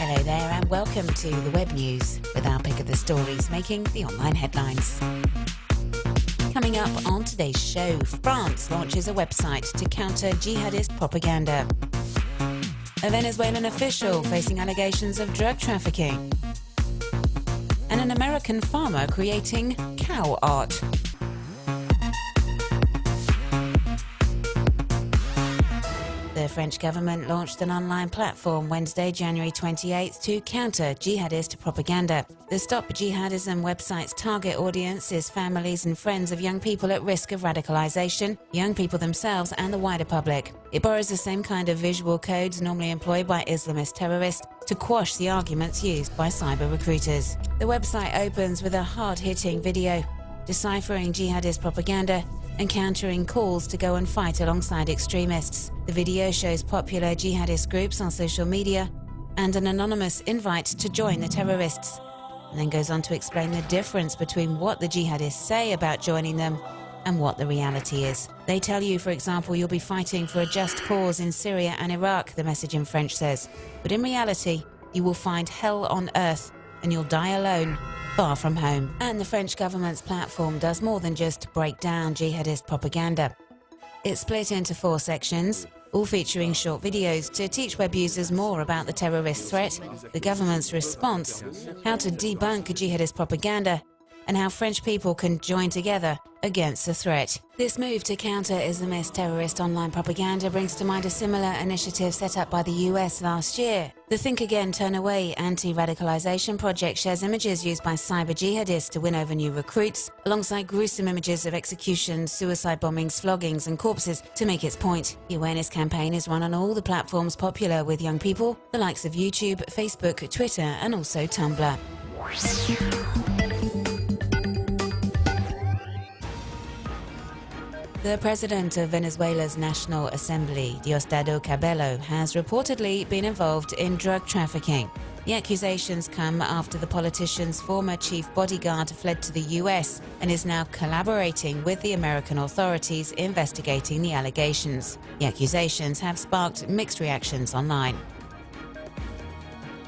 Hello there and welcome to the Web News with our pick of the stories making the online headlines. Coming up on today's show, France launches a website to counter jihadist propaganda. A Venezuelan official facing allegations of drug trafficking. And an American farmer creating cow art. The French government launched an online platform Wednesday, January 28th to counter jihadist propaganda. The Stop Jihadism website's target audience is families and friends of young people at risk of radicalization, young people themselves and the wider public. It borrows the same kind of visual codes normally employed by Islamist terrorists to quash the arguments used by cyber recruiters. The website opens with a hard-hitting video deciphering jihadist propaganda and countering calls to go and fight alongside extremists. The video shows popular jihadist groups on social media and an anonymous invite to join the terrorists, and then goes on to explain the difference between what the jihadists say about joining them and what the reality is. They tell you, for example, you'll be fighting for a just cause in Syria and Iraq, the message in French says. But in reality, you will find hell on earth and you'll die alone, far from home. And the French government's platform does more than just break down jihadist propaganda. It's split into 4 sections, all featuring short videos to teach web users more about the terrorist threat, the government's response, how to debunk jihadist propaganda, and how French people can join together against the threat. This move to counter Islamist terrorist online propaganda brings to mind a similar initiative set up by the US last year. The Think Again, Turn Away anti-radicalization project shares images used by cyber jihadists to win over new recruits, alongside gruesome images of executions, suicide bombings, floggings and corpses to make its point. The awareness campaign is run on all the platforms popular with young people, the likes of YouTube, Facebook, Twitter and also Tumblr. The president of Venezuela's National Assembly, Diosdado Cabello, has reportedly been involved in drug trafficking. The accusations come after the politician's former chief bodyguard fled to the US and is now collaborating with the American authorities investigating the allegations. The accusations have sparked mixed reactions online.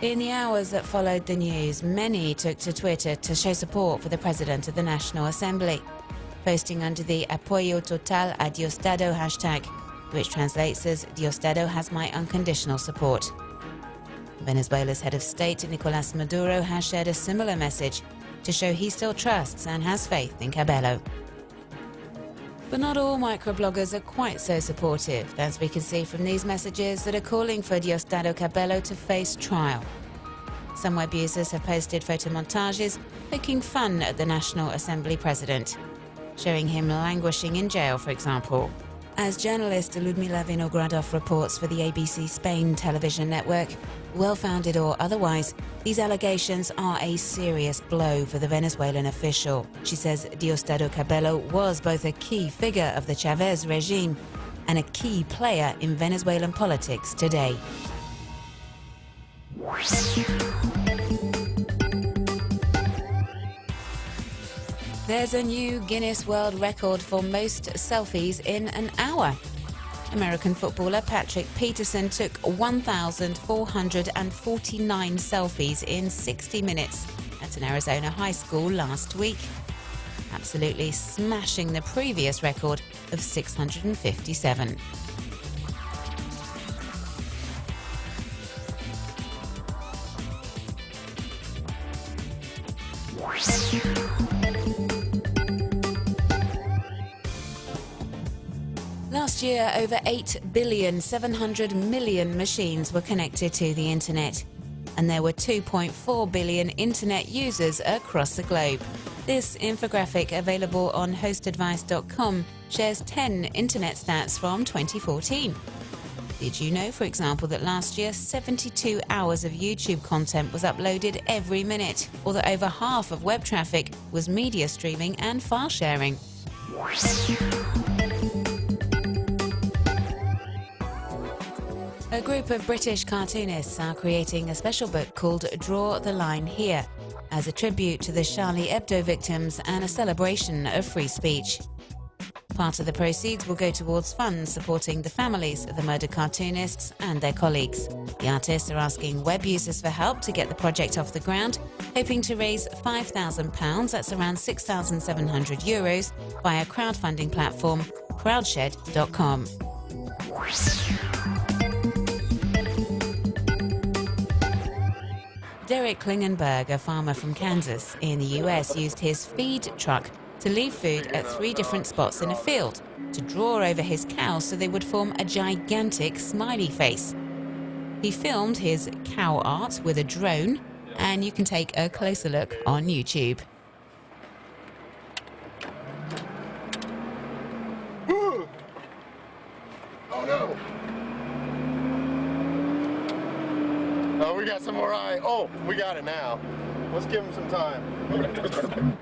In the hours that followed the news, many took to Twitter to show support for the president of the National Assembly, posting under the Apoyo Total a Diosdado hashtag, which translates as Diosdado has my unconditional support. Venezuela's head of state, Nicolás Maduro, has shared a similar message to show he still trusts and has faith in Cabello. But not all microbloggers are quite so supportive, as we can see from these messages that are calling for Diosdado Cabello to face trial. Some web users have posted photomontages poking fun at the National Assembly president, showing him languishing in jail, for example. As journalist Ludmila Vinogradov reports for the ABC Spain television network, well-founded or otherwise, these allegations are a serious blow for the Venezuelan official. She says Diosdado Cabello was both a key figure of the Chavez regime and a key player in Venezuelan politics today. There's a new Guinness World Record for most selfies in an hour. American footballer Patrick Peterson took 1,449 selfies in 60 minutes at an Arizona high school last week, absolutely smashing the previous record of 657. Last year, over 8,700,000,000 machines were connected to the internet, and there were 2.4 billion internet users across the globe. This infographic, available on hostadvice.com, shares 10 internet stats from 2014. Did you know, for example, that last year 72 hours of YouTube content was uploaded every minute, or that over half of web traffic was media streaming and file sharing? A group of British cartoonists are creating a special book called Draw the Line Here, as a tribute to the Charlie Hebdo victims and a celebration of free speech. Part of the proceeds will go towards funds supporting the families of the murdered cartoonists and their colleagues. The artists are asking web users for help to get the project off the ground, hoping to raise £5,000, that's around €6,700, via crowdfunding platform crowdshed.com. Derek Klingenberg, a farmer from Kansas in the US, used his feed truck to leave food at 3 different spots in a field to draw over his cows so they would form a gigantic smiley face. He filmed his cow art with a drone, and you can take a closer look on YouTube. Oh no! Oh, we got some more eye. Oh, we got it now. Let's give him some time.